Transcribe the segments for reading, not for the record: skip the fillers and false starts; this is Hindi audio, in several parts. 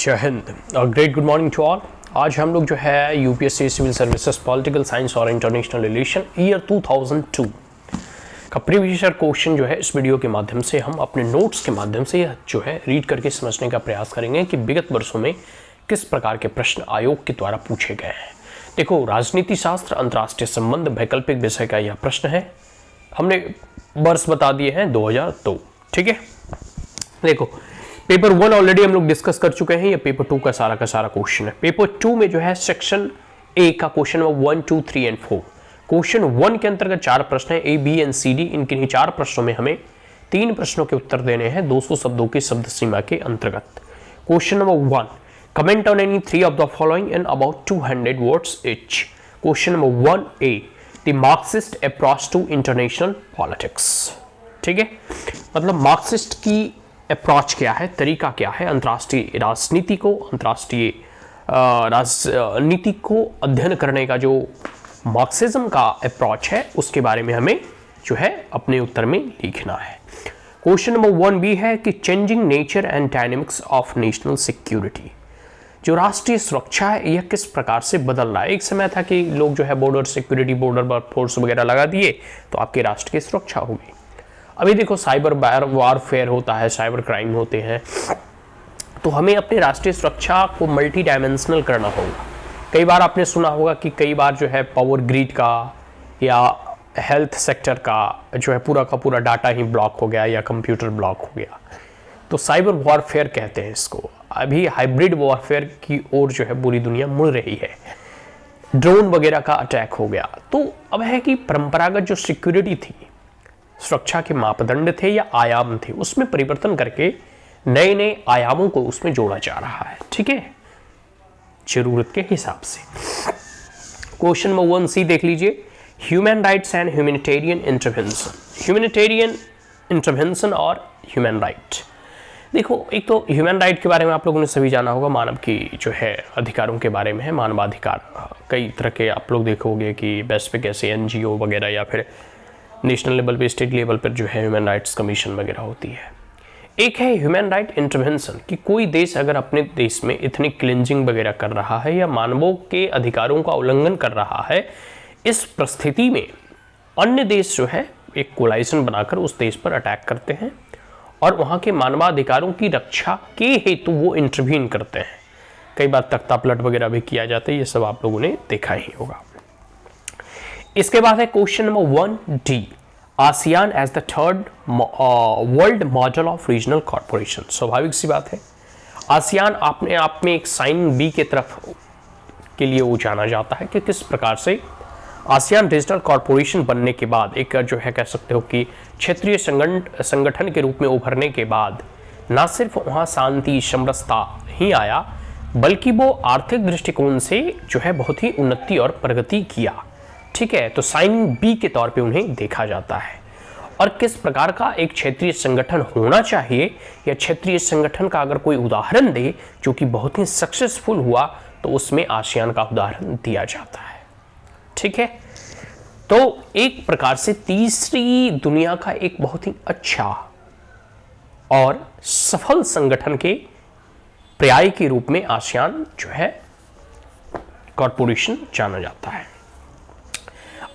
जय हिंद और great good morning to all. आज हम लोग जो है UPSC civil services political science और इंटरनेशनल रिलेशन ईयर 2002 का प्रीवियस ईयर क्वेश्चन जो है इस वीडियो के माध्यम से हम अपने नोट्स के माध्यम से जो है रीड करके समझने का प्रयास करेंगे कि विगत वर्षों में किस प्रकार के प्रश्न आयोग के द्वारा पूछे गए हैं। देखो, राजनीति शास्त्र अंतर्राष्ट्रीय संबंध वैकल्पिक विषय का यह प्रश्न है। हमने वर्ष बता दिए हैं 2002। ठीक है, देखो पेपर 1 ऑलरेडी हम लोग डिस्कस कर चुके हैं। ये पेपर 2 का सारा क्वेश्चन है। पेपर 2 में जो है सेक्शन ए का क्वेश्चन नंबर 1, 2, 3 एंड 4। क्वेश्चन 1 के अंतर्गत 4 प्रश्न है, ए, बी एंड सी, डी। इनके 4 प्रश्नों में हमें 3 प्रश्नों के उत्तर देने हैं 200 शब्दों की शब्द सीमा के अंतर्गत। Question number 1, comment on any 3 of the following in about 200 words each. Question number 1 A, the Marxist approach to international politics. ठीक है, मतलब मार्क्सिस्ट की अप्रोच क्या है, तरीका क्या है अंतर्राष्ट्रीय राजनीति को, अंतर्राष्ट्रीय राजनीति को अध्ययन करने का जो मार्क्सिज्म का अप्रोच है उसके बारे में हमें जो है अपने उत्तर में लिखना है। क्वेश्चन नंबर 1 भी है कि changing nature and dynamics of national security, जो राष्ट्रीय सुरक्षा है यह किस प्रकार से बदल रहा है। एक समय था कि लोग जो है बॉर्डर सिक्योरिटी, बॉर्डर फोर्स वगैरह लगा दिए तो आपके राष्ट्र की सुरक्षा होगी। अभी देखो साइबर वारफेयर होता है, साइबर क्राइम होते हैं, तो हमें अपनी राष्ट्रीय सुरक्षा को मल्टी डायमेंशनल करना होगा। कई बार आपने सुना होगा कि कई बार जो है पावर ग्रिड का या हेल्थ सेक्टर का जो है पूरा का पूरा डाटा ही ब्लॉक हो गया या कंप्यूटर ब्लॉक हो गया, तो साइबर वॉरफेयर कहते हैं इसको। अभी हाइब्रिड वॉरफेयर की ओर जो है पूरी दुनिया मुड़ रही है। ड्रोन वगैरह का अटैक हो गया। तो अब है कि परंपरागत जो सिक्योरिटी थी, सुरक्षा के मापदंड थे या आयाम थे, उसमें परिवर्तन करके नए नए आयामों को उसमें जोड़ा जा रहा है। ठीक है, जरूरत के हिसाब से। क्वेश्चन नंबर 1 सी देख लीजिए, human rights and humanitarian intervention. Humanitarian intervention और ह्यूमन राइट। देखो, एक तो ह्यूमन राइट के बारे में आप लोगों ने सभी जाना होगा, मानव की जो है अधिकारों के बारे में है, मानवाधिकार। कई तरह के आप लोग देखोगे कि बेस्ट पे कैसे एनजीओ वगैरह या फिर नेशनल लेवल पे, स्टेट लेवल पर जो है ह्यूमन राइट्स कमीशन वगैरह होती है। एक है ह्यूमन राइट इंटरवेंशन, कि कोई देश अगर अपने देश में इतनी क्लिंजिंग वगैरह कर रहा है या मानवों के अधिकारों का उल्लंघन कर रहा है, इस परिस्थिति में अन्य देश जो है एक कोलाइजन बनाकर उस देश पर अटैक करते हैं और वहाँ के मानवाधिकारों की रक्षा के हेतु वो इंटरवीन करते हैं। कई बार तख्ता पलट वगैरह भी किया जाता है, ये सब आप लोगों ने देखा ही होगा। इसके बाद है question number 1 D, ASEAN as the third world model of regional corporation. स्वाभाविक सी बात है, आसियान अपने आप में एक साइन बी के तरफ के लिए वो जाना जाता है कि किस प्रकार से आसियान रीजनल कॉर्पोरेशन बनने के बाद एक जो है कह सकते हो कि क्षेत्रीय संगठन के रूप में उभरने के बाद न सिर्फ वहाँ शांति समरसता ही आया, बल्कि वो आर्थिक दृष्टिकोण से जो है बहुत ही उन्नति और प्रगति किया। ठीक है, तो साइन बी के तौर पे उन्हें देखा जाता है। और किस प्रकार का एक क्षेत्रीय संगठन होना चाहिए या क्षेत्रीय संगठन का अगर कोई उदाहरण दे जो कि बहुत ही सक्सेसफुल हुआ, तो उसमें आसियान का उदाहरण दिया जाता है। ठीक है, तो एक प्रकार से तीसरी दुनिया का एक बहुत ही अच्छा और सफल संगठन के पर्याय के रूप में आसियान जो है कॉर्पोरेशन जाना जाता है।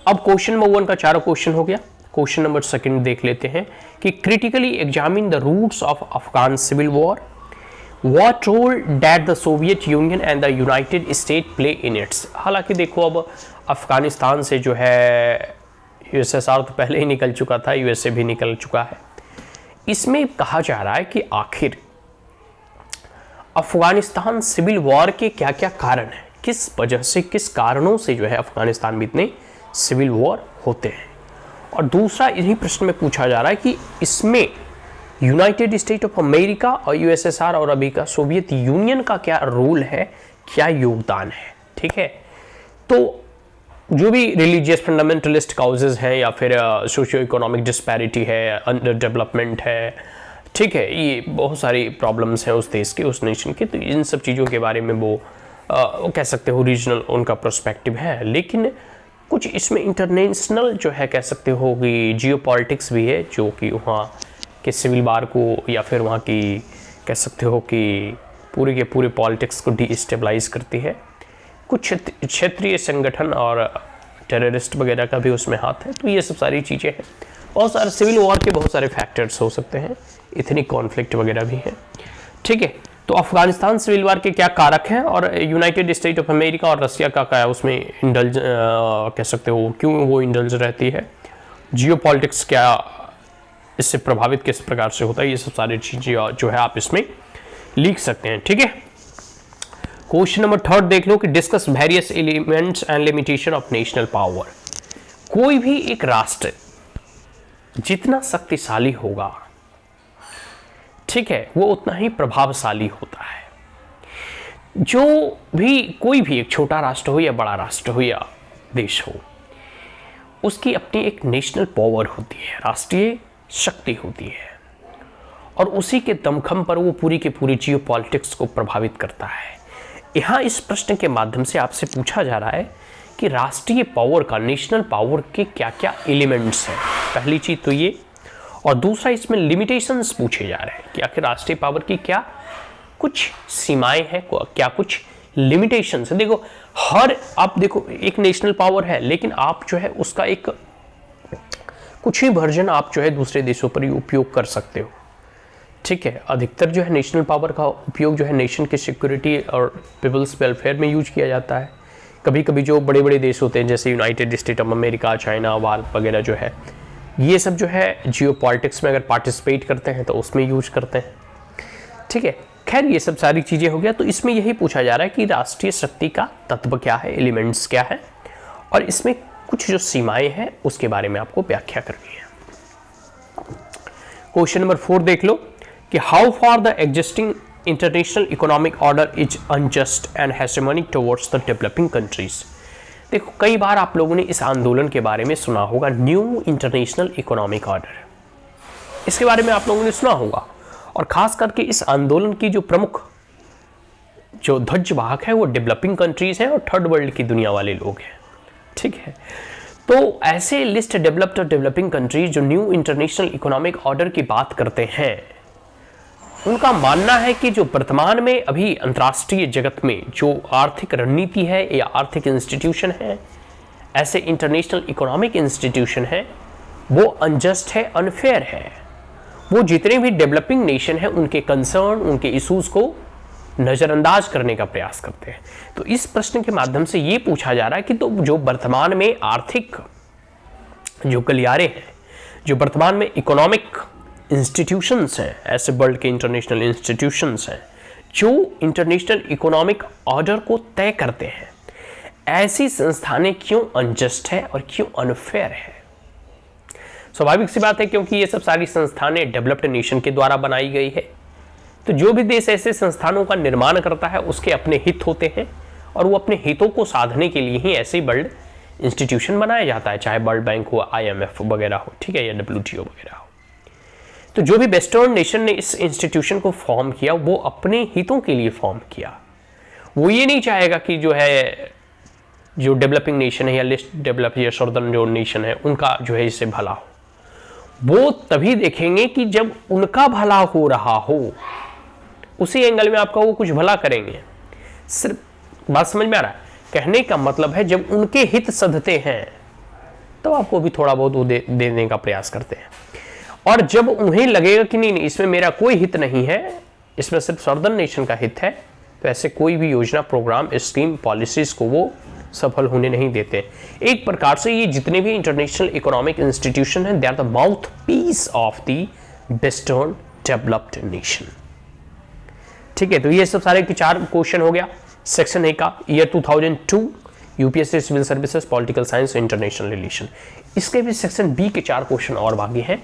अब क्वेश्चन नंबर 1 का 4 क्वेश्चन हो गया। क्वेश्चन नंबर 2 देख लेते हैं कि critically examine the roots of Afghan civil war, what role that the Soviet Union and the United State play in its. हालांकि देखो, अब अफगानिस्तान से जो है यूएसएसआर तो पहले ही निकल चुका था, यूएसए भी निकल चुका है। इसमें कहा जा रहा है कि आखिर अफगानिस्तान सिविल वॉर के क्या क्या कारण हैं, किस वजह से, किस कारणों से जो है अफगानिस्तान में इतने सिविल वॉर होते हैं। और दूसरा इन्हीं प्रश्न में पूछा जा रहा है कि इसमें यूनाइटेड स्टेट ऑफ अमेरिका और यूएसएसआर और अभी का सोवियत यूनियन का क्या रोल है, क्या योगदान है। ठीक है, तो जो भी रिलीजियस फंडामेंटलिस्ट काउजेज हैं या फिर सोशियो इकोनॉमिक डिस्पैरिटी है, अंडर डेवलपमेंट है, ठीक है, ये बहुत सारी प्रॉब्लम्स हैं उस देश के, उस नेशन के, तो इन सब चीज़ों के बारे में वो कह सकते हो रीजनल उनका पर्सपेक्टिव है। लेकिन कुछ इसमें इंटरनेशनल जो है कह सकते हो कि जियोपॉलिटिक्स भी है, जो कि वहाँ के सिविल वार को या फिर वहाँ की कह सकते हो कि पूरे के पूरे पॉलिटिक्स को डिस्टेबलाइज करती है। कुछ क्षेत्रीय संगठन और टेररिस्ट वगैरह का भी उसमें हाथ है। तो ये सब सारी चीज़ें हैं। बहुत सारे सिविल वॉर के बहुत सारे फैक्टर्स हो सकते हैं, इतनी कॉन्फ्लिक्ट वगैरह भी है। ठीक है, तो अफगानिस्तान सिविल वॉर के क्या कारक हैं और यूनाइटेड स्टेट ऑफ अमेरिका और रसिया का क्या उसमें इंडल्ज कह सकते हो, क्यों वो इंडल्ज रहती है, जियो पॉलिटिक्स क्या इससे प्रभावित किस प्रकार से होता है, ये सब सारी चीज़ें जो है आप इसमें लिख सकते हैं। ठीक है, क्वेश्चन नंबर 3 देख लो कि discuss various elements and limitation of national power. कोई भी एक राष्ट्र जितना शक्तिशाली होगा, ठीक है, वो उतना ही प्रभावशाली होता है। जो भी कोई भी एक छोटा राष्ट्र हो या बड़ा राष्ट्र हो या देश हो, उसकी अपनी एक नेशनल पावर होती है, राष्ट्रीय शक्ति होती है, और उसी के दमखम पर वो पूरी के पूरी जियो पॉलिटिक्स को प्रभावित करता है। यहाँ इस प्रश्न के माध्यम से आपसे पूछा जा रहा है कि राष्ट्रीय पावर का, नेशनल पावर के क्या क्या एलिमेंट्स हैं। पहली चीज तो ये, और दूसरा इसमें लिमिटेशंस पूछे जा रहे हैं कि आखिर राष्ट्रीय पावर की क्या कुछ सीमाएं हैं, क्या कुछ लिमिटेशंस है। देखो आप देखो एक नेशनल पावर है, लेकिन आप जो है उसका एक कुछ ही वर्जन आप जो है दूसरे देशों पर ही उपयोग कर सकते हो। ठीक है, अधिकतर जो है नेशनल पावर का उपयोग जो है नेशन की सिक्योरिटी और पीपल्स वेलफेयर में यूज किया जाता है। कभी कभी जो बड़े बड़े देश होते हैं जैसे United state of America, China, Bharat वगैरह जो है, ये सब जो है जियो पॉलिटिक्स में अगर पार्टिसिपेट करते हैं तो उसमें यूज करते हैं। ठीक है, खैर ये सब सारी चीज़ें हो गया। तो इसमें यही पूछा जा रहा है कि राष्ट्रीय शक्ति का तत्व क्या है, एलिमेंट्स क्या है, और इसमें कुछ जो सीमाएं हैं उसके बारे में आपको व्याख्या करनी है। क्वेश्चन नंबर 4 देख लो कि how far the existing international economic order is unjust and hegemonic towards the developing countries. देखो कई बार आप लोगों ने इस आंदोलन के बारे में सुना होगा, न्यू इंटरनेशनल इकोनॉमिक ऑर्डर, इसके बारे में आप लोगों ने सुना होगा। और खास करके इस आंदोलन की जो प्रमुख जो ध्वजवाहक है वो डेवलपिंग कंट्रीज हैं और थर्ड वर्ल्ड की दुनिया वाले लोग हैं। ठीक है, तो ऐसे लिस्ट डेवलप्ड और डेवलपिंग कंट्रीज जो न्यू इंटरनेशनल इकोनॉमिक ऑर्डर की बात करते हैं, उनका मानना है कि जो वर्तमान में अभी अंतर्राष्ट्रीय जगत में जो आर्थिक रणनीति है या आर्थिक इंस्टीट्यूशन है, ऐसे इंटरनेशनल इकोनॉमिक इंस्टीट्यूशन है, वो अनजस्ट है, अनफेयर है। वो जितने भी डेवलपिंग नेशन हैं उनके कंसर्न, उनके इश्यूज को नज़रअंदाज करने का प्रयास करते हैं। तो इस प्रश्न के माध्यम से ये पूछा जा रहा है कि तो जो वर्तमान में आर्थिक जो गलियारे हैं, जो वर्तमान में इकोनॉमिक इंस्टीट्यूशंस हैं, ऐसे वर्ल्ड के इंटरनेशनल इंस्टीट्यूशंस हैं जो इंटरनेशनल इकोनॉमिक ऑर्डर को तय करते हैं, ऐसी संस्थानें क्यों अनजस्ट है और क्यों अनफेयर है। स्वाभाविक सी बात है, क्योंकि ये सब सारी संस्थानें डेवलप्ड नेशन के द्वारा बनाई गई है। तो जो भी देश ऐसे संस्थानों का निर्माण करता है उसके अपने हित होते हैं, और वो अपने हितों को साधने के लिए ही ऐसे वर्ल्ड इंस्टीट्यूशन बनाया जाता है, चाहे वर्ल्ड बैंक हो, IMF वगैरह हो, ठीक है, या WTO वगैरह हो। तो जो भी वेस्टर्न नेशन ने इस इंस्टीट्यूशन को फॉर्म किया वो अपने हितों के लिए फॉर्म किया। वो ये नहीं चाहेगा कि जो है जो डेवलपिंग नेशन है या लिस्ट डेवलप या सदर्न जो नेशन है उनका जो है इससे भला हो। वो तभी देखेंगे कि जब उनका भला हो रहा हो, उसी एंगल में आपका वो कुछ भला करेंगे। सिर्फ बात समझ में आ रहा है? कहने का मतलब है जब उनके हित सधते हैं तो आपको भी थोड़ा बहुत वो देने का प्रयास करते हैं, और जब उन्हें लगेगा कि नहीं इसमें मेरा कोई हित नहीं है, इसमें सिर्फ सदर्न नेशन का हित है, तो ऐसे कोई भी योजना, प्रोग्राम, स्कीम, पॉलिसीज को वो सफल होने नहीं देते। एक प्रकार से ये जितने भी इंटरनेशनल इकोनॉमिक इंस्टीट्यूशन हैं, they are the mouthpiece of the western developed nation. ठीक है, तो ये सब सारे के 4 क्वेश्चन हो गया सेक्शन ए का, year 2002 UPSC civil services, political science, international relation. इसके भी सेक्शन बी के 4 क्वेश्चन और बाकी हैं।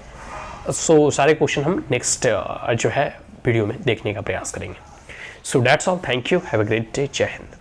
सो सारे क्वेश्चन हम नेक्स्ट जो है वीडियो में देखने का प्रयास करेंगे। So that's all, thank you, have a great day, जय हिंद।